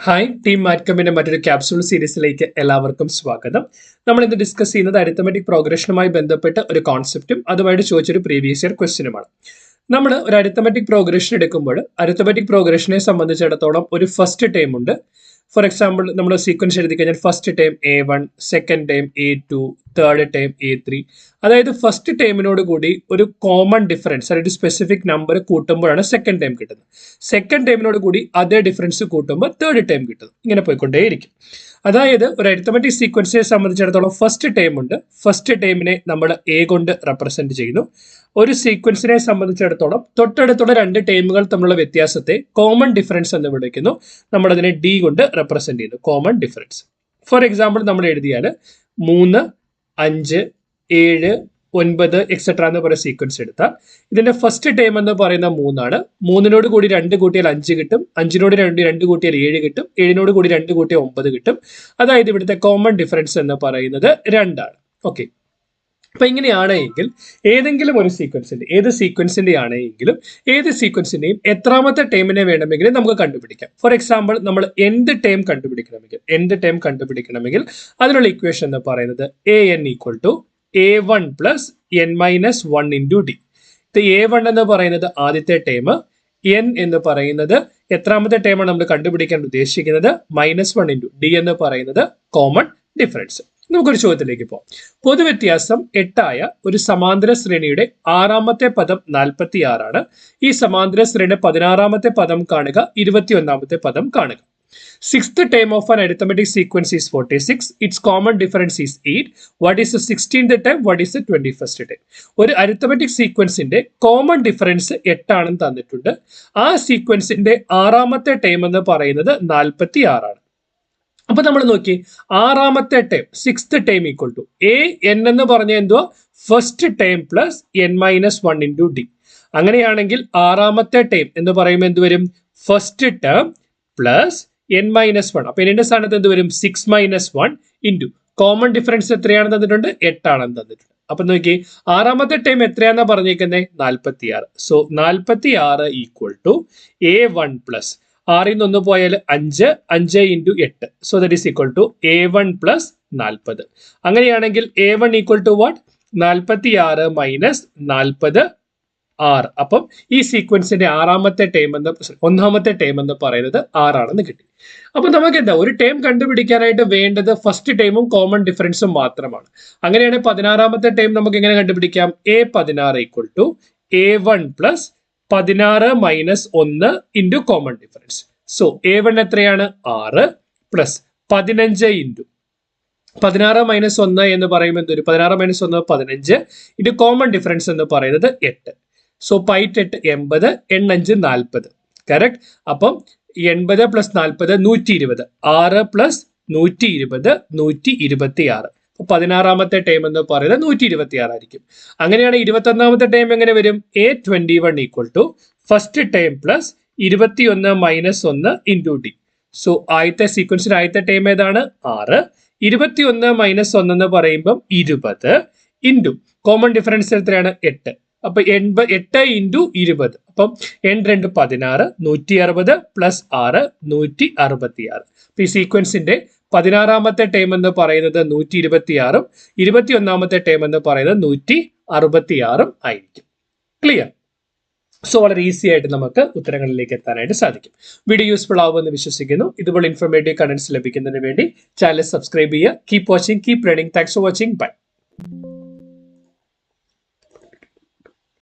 Hi team മാറ്റ്കമ്മിന്റെ മറ്റൊരു capsule സീരീസിലേക്ക് എല്ലാവർക്കും സ്വാഗതം. നമ്മൾ ഇന്ന് ഡിസ്കസ് ചെയ്യുന്നത് അരിത്തമെറ്റിക് പ്രോഗ്രഷനുമായി ബന്ധപ്പെട്ട് ഒരു കോൺസെപ്റ്റും അതുമായിട്ട് ചോദിച്ചൊരു പ്രീവിയസ് ഇയർ ക്വസ്റ്റ്യനുമാണ്. നമ്മൾ ഒരു അരിത്തമെറ്റിക് പ്രോഗ്രഷൻ എടുക്കുമ്പോൾ അരിത്തമെറ്റിക് പ്രോഗ്രഷനെ സംബന്ധിച്ചിടത്തോളം ഒരു ഫസ്റ്റ് ടൈം ഉണ്ട്. ഫോർ എക്സാമ്പിൾ നമ്മൾ സീക്വൻസ് എഴുതി കഴിഞ്ഞാൽ first time A1, second time A2, third time A3. അതായത് ഫസ്റ്റ് ടൈമിനോട് കൂടി ഒരു കോമൺ ഡിഫറൻസ് അതായത് സ്പെസിഫിക് നമ്പർ കൂട്ടുമ്പോഴാണ് സെക്കൻഡ് ടൈം കിട്ടുന്നത്. സെക്കൻഡ് ടൈമിനോട് കൂടി അതേ ഡിഫറൻസ് കൂട്ടുമ്പോൾ തേർഡ് ടൈം കിട്ടുന്നു. ഇങ്ങനെ പോയിക്കൊണ്ടേയിരിക്കും. അതായത് ഒരു അരിത്തമെറ്റിക് സീക്വൻസിനെ സംബന്ധിച്ചിടത്തോളം ഫസ്റ്റ് ടൈം ഉണ്ട്. ഫസ്റ്റ് ടൈമിനെ നമ്മൾ A കൊണ്ട് റെപ്രസെന്റ് ചെയ്യുന്നു. ഒരു സീക്വൻസിനെ സംബന്ധിച്ചിടത്തോളം തൊട്ടടുത്തുള്ള രണ്ട് ടൈമുകൾ തമ്മിലുള്ള വ്യത്യാസത്തെ കോമൺ ഡിഫറൻസ് എന്ന് വിളിക്കുന്നു. നമ്മൾ അതിനെ D കൊണ്ട് റെപ്രസെന്റ് ചെയ്യുന്നു, കോമൺ ഡിഫറൻസ്. ഫോർ എക്സാമ്പിൾ നമ്മൾ എഴുതിയാൽ 3, 5, 7, 9 എക്സെട്ര എന്ന് പറയുന്ന സീക്വൻസ് എടുത്താൽ ഇതിന്റെ ഫസ്റ്റ് ടൈം എന്ന് പറയുന്ന 3 ആണ്. 3നോട് കൂടി 2 കൂട്ടിയാൽ 5 കിട്ടും. 5നോട് 2 കൂട്ടിയാൽ 7 കിട്ടും. 7നോട് കൂടി 2 കൂട്ടിയാൽ 9 കിട്ടും. അതായത് ഇവിടുത്തെ കോമൺ ഡിഫറൻസ് എന്ന് പറയുന്നത് 2 ആണ്. ഓക്കെ, അപ്പൊ ഇങ്ങനെയാണെങ്കിൽ ഏതെങ്കിലും ഒരു സീക്വൻസിന്റെ ഏത് സീക്വൻസിന്റെ ആണെങ്കിലും ഏത് സീക്വൻസിന്റെയും എത്രാമത്തെ ടൈമിനെ വേണമെങ്കിലും നമുക്ക് കണ്ടുപിടിക്കാം. ഫോർ എക്സാമ്പിൾ നമ്മൾ എന്ത് ടൈം കണ്ടുപിടിക്കണമെങ്കിൽ അതിനുള്ള ഇക്വേഷൻ എന്ന് പറയുന്നത് an = a1 + n-1 × d. ഇത് a1 എന്ന് പറയുന്നത് ആദ്യത്തെ ടൈം, n എന്ന് പറയുന്നത് എത്രാമത്തെ ടൈമാണ് നമ്മൾ കണ്ടുപിടിക്കാൻ ഉദ്ദേശിക്കുന്നത് -1 × d എന്ന് പറയുന്നത് കോമൺ ഡിഫറൻസ്. നമുക്കൊരു ചോദ്യത്തിലേക്ക് പോകാം. പൊതുവ്യത്യാസം 8 ആയ ഒരു സമാന്തര ശ്രേണിയുടെ 6ാമത്തെ പദം 46 ആണ്. ഈ സമാന്തര ശ്രേണിയുടെ 16ാമത്തെ പദം കാണുക, 21ാമത്തെ പദം കാണുക. Sixth term of an arithmetic sequence is 46. Its common difference is 8. What is the 16th term? What is the 21st term? ഒരു അരിത്തമെറ്റിക് സീക്വൻസിന്റെ കോമൺ ഡിഫറൻസ് 8 ആണെന്ന് തന്നിട്ടുണ്ട്. ആ സീക്വൻസിന്റെ 6ാമത്തെ ടൈം എന്ന് പറയുന്നത് 46 ആണ്. അപ്പൊ നമ്മൾ നോക്കി, 6ാമത്തെ time sixth time equal to an എന്ന് പറഞ്ഞ എന്തുവാ, first time plus n-1 × d. അങ്ങനെയാണെങ്കിൽ 6ാമത്തെ ടൈം എന്ന് പറയുമ്പോൾ എന്ത് വരും, ഫസ്റ്റ് ടേം പ്ലസ് n-1. അപ്പൊ n സ്ഥാനത്ത് എന്ത് വരും, 6 - 1 × കോമൺ ഡിഫറൻസ് എത്രയാണെന്ന് തന്നിട്ടുണ്ട്, 8 ആണെന്ന് തന്നിട്ടുണ്ട്. അപ്പൊ നോക്കി, 6ാമത്തെ ടൈം എത്രയാണെന്നാ പറഞ്ഞേക്കുന്നത്, 46. സോ 46 = a1 + 6ൽ നിന്ന് 1 പോയാൽ 5, 5 × 8. So that is equal to a1 + 40. അങ്ങനെയാണെങ്കിൽ a1 = വാട്ട്, 46 - 40 6. അപ്പം ഈ സീക്വൻസിന്റെ 1ാമത്തെ ടൈം എന്ന് പറയുന്നത് 6 ആണെന്ന് കിട്ടി. അപ്പൊ നമുക്ക് എന്താ, ഒരു ടൈം കണ്ടുപിടിക്കാനായിട്ട് വേണ്ടത് ഫസ്റ്റ് ടൈമും കോമൺ ഡിഫറൻസും മാത്രമാണ്. അങ്ങനെയാണെങ്കിൽ 16ാമത്തെ ടൈം നമുക്ക് എങ്ങനെ കണ്ടുപിടിക്കാം, a16 = a1 + 16 - 1 × common difference. So a1 എത്രയാണ്, 6 + 15 × 16 - 1 എന്ന് പറയുമ്പോൾ എന്തൊരു, 16 - 1 15 × കോമൺ ഡിഫറൻസ് എന്ന് പറയുന്നത് 8. സോ 8 80, 5 40. കറക്റ്റ്. അപ്പം 80 + 40 120, 6 + 120 126. 16ാമത്തെ ടൈം എന്ന് പറയുന്നത് 126 ആയിരിക്കും. അങ്ങനെയാണ് 21ാമത്തെ ടൈം എങ്ങനെ വരും, a21 = first time plus 21 - 1 × d. So ആദ്യത്തെ സീക്വൻസിൽ ആദ്യത്തെ ടൈം ഏതാണ്, 6. 21 - 1 എന്ന് പറയുമ്പോൾ 20 × കോമൺ ഡിഫറൻസ് എത്രയാണ്, 8. അപ്പൊ 8 × 20. അപ്പം 8 2 16, 160 + 6 166. അപ്പൊ ഈ സീക്വൻസിന്റെ 16ാമത്തെ ടൈം എന്ന് പറയുന്നത് 126, 21ാമത്തെ ടൈം എന്ന് പറയുന്നത് 166 ആയിരിക്കും. ക്ലിയർ? സോ വളരെ ഈസി ആയിട്ട് നമുക്ക് ഉത്തരങ്ങളിലേക്ക് എത്താനായിട്ട് സാധിക്കും. വീഡിയോ യൂസ്ഫുൾ ആവുമെന്ന് വിശ്വസിക്കുന്നു. ഇതുപോലെ ഇൻഫോർമേറ്റീവ് കണ്ടന്റ്സ് ലഭിക്കുന്നതിന് വേണ്ടി ചാനൽ സബ്സ്ക്രൈബ് ചെയ്യുക. Keep watching, keep learning. Thanks for watching. By.